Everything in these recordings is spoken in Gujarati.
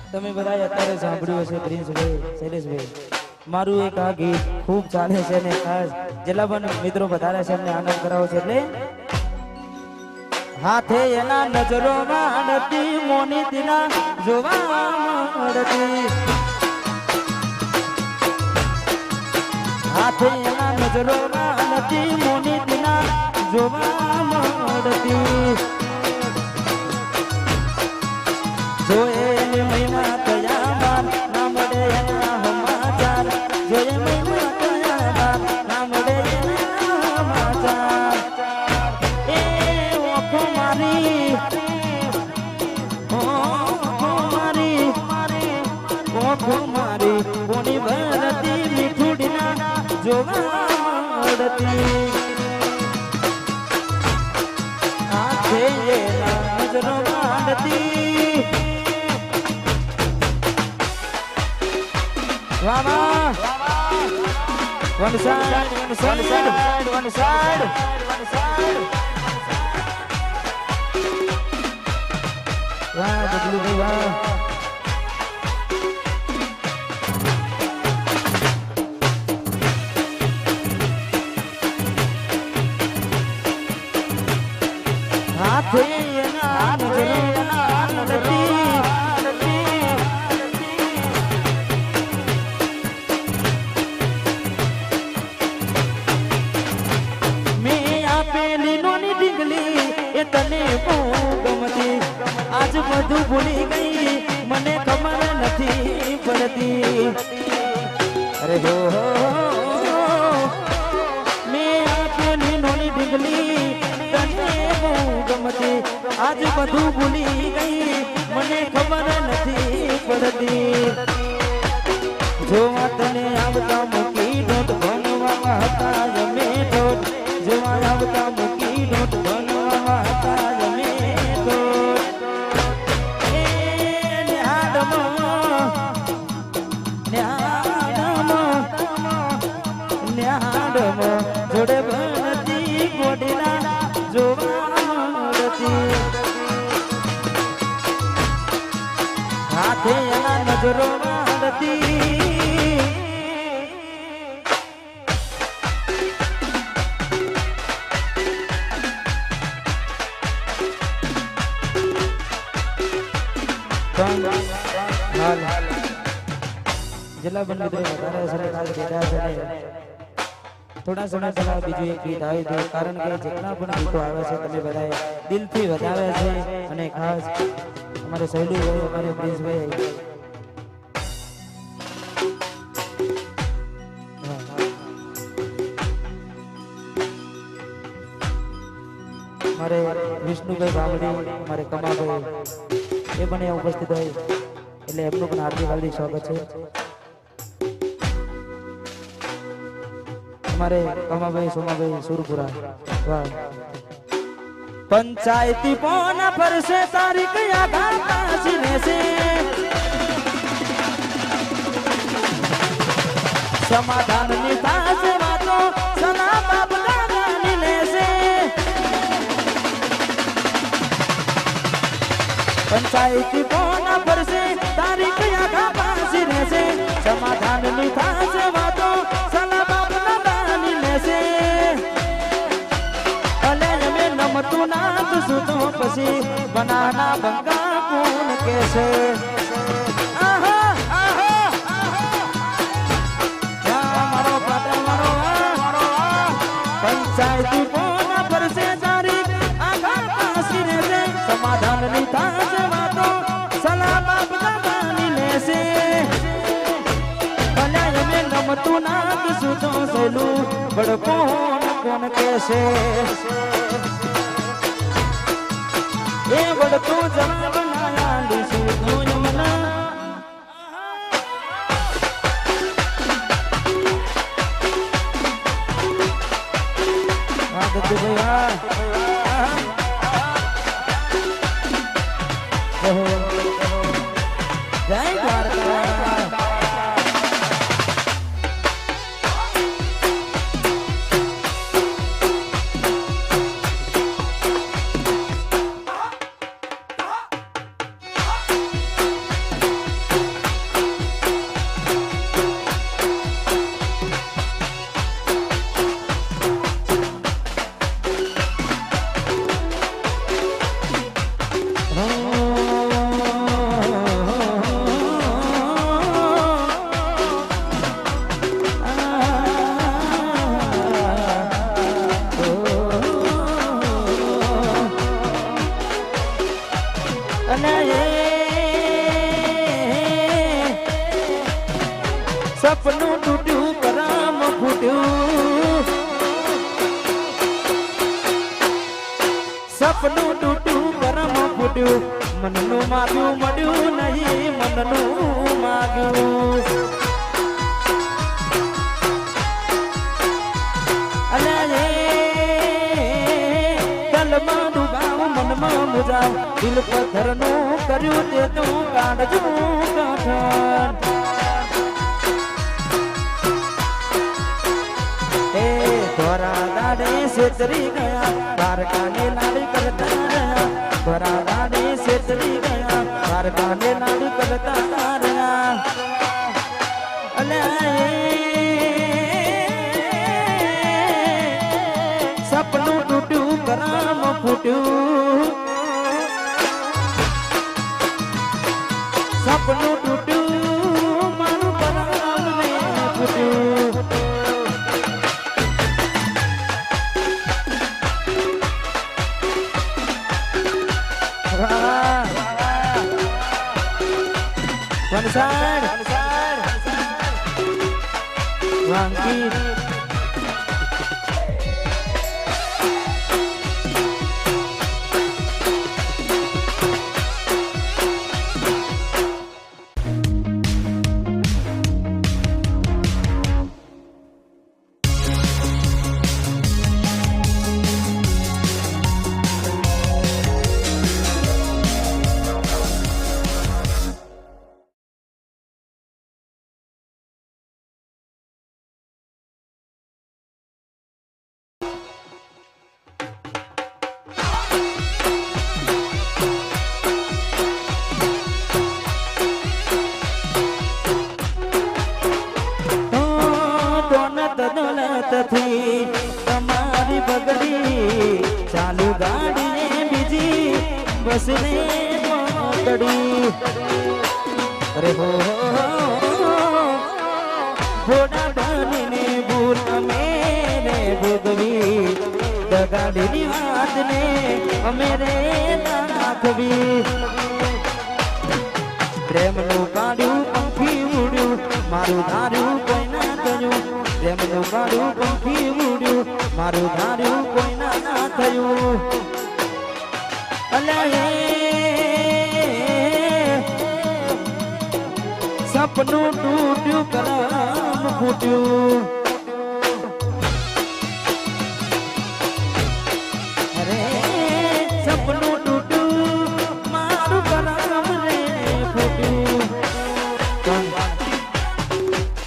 તમે બધા અત્યારે સાંભળ્યું હશે પ્રિન્સભાઈ શૈલેષભાઈ મારું એક આ ગીત ખૂબ ચાલે છે ને ખાસ જેટલા પણ મિત્રો વધારે છે એમને આનંદ કરાવો છે એટલે હાથે એના નજરોમાં નથી મોની તીના જોવા મળતી હાથે એના નજરોમાં નથી મોની તીના જોવા મળતી જોયે મહિમા કયા ના મળે એના સમાચાર જોયે મહિમા કયા ના મળે એના સમાચાર એ ઓખો મારી કોની ભરતી મીઠુડીના જોવા મળતી આખે એના નજરો માંડતી વાહ વન સાઈડ વાહ બદલુભાઈ વાહ હાથે એના નજરો તને બહુ ગમતી આજ બધું ભૂલી ગઈ મને ખબર નથી પડતી અરે હો મેં આપેલી નોની ઢીંગલી તને બહુ ગમતી આજ બધું ભૂલી ગઈ મને ખબર નથી પડતી જોવા તને આવતા મૂકી ઢોટ ભણવામાં હતા જમે ઢોટ જોવા આવતા મૂકી ઢોટ ભણવામાં હતા જમે ઢોટ એ ન્યાડમ જોડે ભણતી ગોડીના જોવા મળતી હાથે એના નજરો માંડતી જેટલા પણ મિત્રો વધારે સરસ બેઠા છે થોડા સમય પહેલા બીજું એક ગીત આવ્યું હતું કારણ કે જેટલા પણ ગીતો આવે છે તમે બધા દિલથી વધારે છે અને ખાસ અમારે સહેલુભાઈ અમારે પ્રિન્સભાઈ મારે વિષ્ણુભાઈ બામડી મારે કમાભાઈ એ પણ અહીંયા ઉપસ્થિત હોય એટલે એમનું પણ હાર્દિક સ્વાગત છે અમારે કમાભાઈ સોમાભાઈ સુરપુરા વાહ પંચાયતી પોના ફરશે તારીખ યાદ પાછી રહેશે સમાધાન ની થશે વાતો સના બાપ દાદાની લેશે પંચાયતી પોના ફરશે તારીખ યાદ પાછી રહેશે સમાધાન ની થશે વાતો સના બાપ દાદાની લેશે અલે અમે નમતું નાથ સુતો પછી બનાના બંગા કોણ કેશે પંચાયતી પોના ફરશે તારીખ આઘા પાછી રહેશે સમાધાન ની થશે વાતો સલાહ બાપ દાદાની લેશે ભલે અમે નમતું નાથ સુતો સહેલું બડકો કોણ કેશે એ બડકો જવાબ ના લીશું તું યમના જય દ્વારકા સપનું તૂટ્યું કરમ ફૂટ્યું સપનું તૂટ્યું કરમ ફૂટ્યું મનનું માગ્યું મળ્યું નહીં મનનું માગ્યું અલે દલમાં ડૂબાવ મનમાં મુજાવ દિલ પથ્થરનું કર્યું તે તું કાઢજો કઠણ ધોરા દાડે છેતરી ગયા દ્વારકાને લાડી કરતા રહ્યા ધોરા દાડે છેતરી ગયા દ્વારકાને લાડી કરતા રહ્યા અલે સપનું તૂટ્યું કરમ ફૂટ્યું સપનું તૂટ્યું મારું કરમ ને ફૂટ્યું વનસાડ વાંકી તમારી બગડી ચાલુ ગાડી બીજી બસને પકડી અરે હો ઘોડા બનીને ભૂલ અમે રે ભોગવી દગાડીની વાતને અમે રે નાખવી પ્રેમનું કાઢ્યું પંખી ઉડ્યું મારું ધાર્યું કોઈ ના થયું પ્રેમનું કાઢ્યું પંખી ઉડ્યું મારું ધાર્યું કોઈ ના થયું અલે સપનું તૂટ્યું કરમ ફૂટ્યું અરે સપનું તૂટ્યું મારું કરમ રે ફૂટ્યું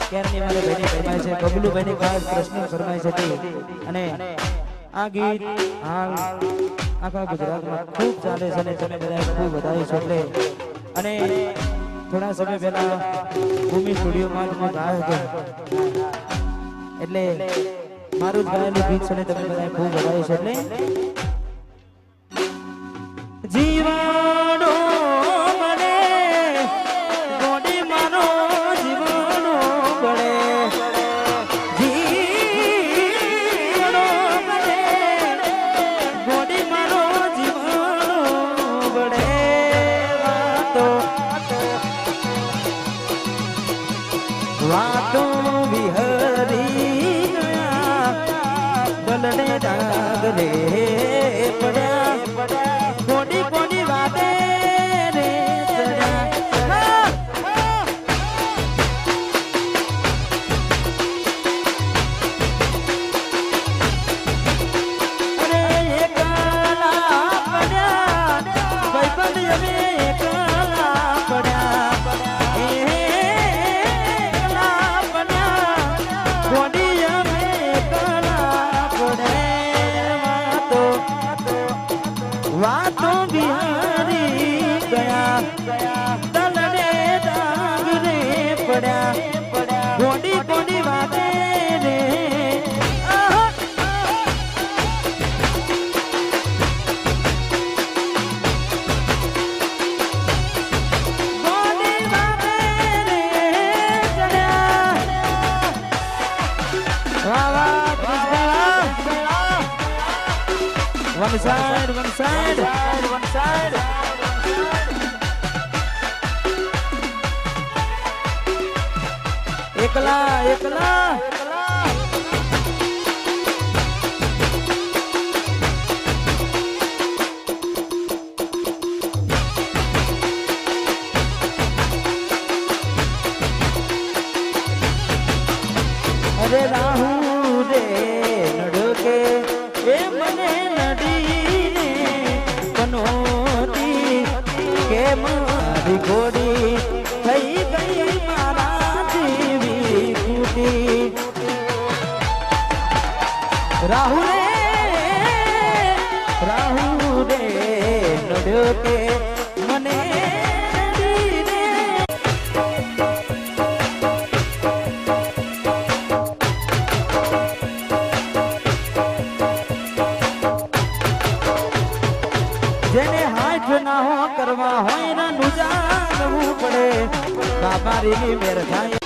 ક્યારની મારે બહેની ફરમાય છે બબલુભાઈની ખાસ પ્રશ્ન ફરમાય છે અને આ ગીત હાલ આખા ગુજરાતમાં ખૂબ ચાલે છે અને તમે બધા ખૂબ વધારે છો અને થોડા સમય પહેલા ભૂમિ સ્ટુડિયોમાં જ હું ગાયો હતો એટલે મારું જ ગાયેલું ગીત છે તમે બધા ખૂબ વધારે છો એટલે જીવાડો મને ગોડી મારો જીવાડો પડે જીવાડો મને ગોડી મારો જીવાડો પડે વાતો વિહરી ગયા દલડે ડાગરે પડ્યા કોડી કોડી વાતે રે ચડ્યા અરે એકલા પડ્યા ભાઈબંધ અમે એકલા પડ્યા વાતો બિહારી ગયા દલડે ડાગરે પડ્યા ગોડી ગોડી વાતે રે ગોડી વાતે રે ચડ્યા વાહ વાહ One side, one side, one side. એકલા એકલા અરે રાહુ રે નડકે એ મને નડીને પનોતી કે મારી ઘોડી થઈ ગઈ મારા જીવી કુટી રાહુ રે નડકે મને જેને હાથ ના કરવા હોય ને નુજાવું પડે બાબારી મેર થાય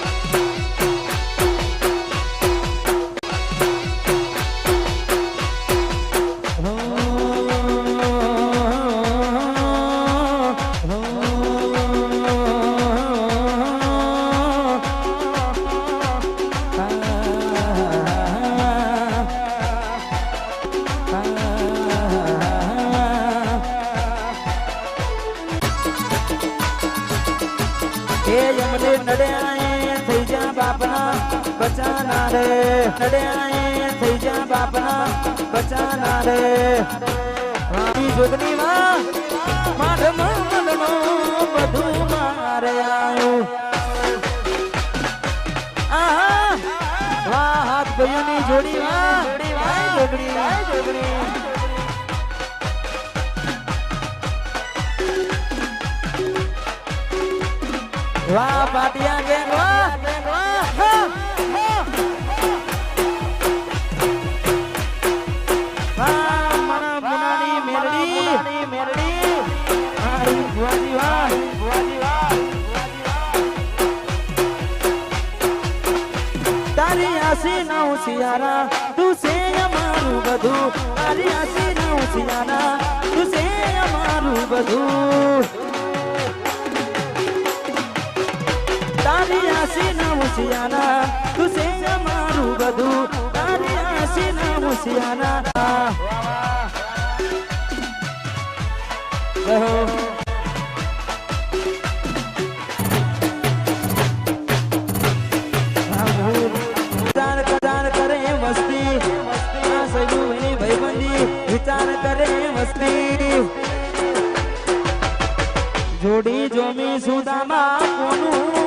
નડ્યા થઈ જા બાપના બચાના રે નડ્યા થઈ જા બાપના બચાના રે જોગની માં બધું મારે આવ્યું વાહ હાથ ભાઈઓની જોડી જોગણી વાહ પાટિયા ગેંગ વાહ મારા મુનાની મેરડી આઈ ભુવાજી વાહ તારી આસી ના ઉસિયારા તું સે અમારું બધું તારી આસી ના ઉસિયારા તું સે અમારું બધું તારી આસી ના મુસિયાના તું સે અમારું બધું તારી આસી ના મુસિયાના રહો વિચાર કરે મસ્તી સૈલુની ભાઈબંધી વિચાર કરે મસ્તી જોડી જોમી સુદામા કોનું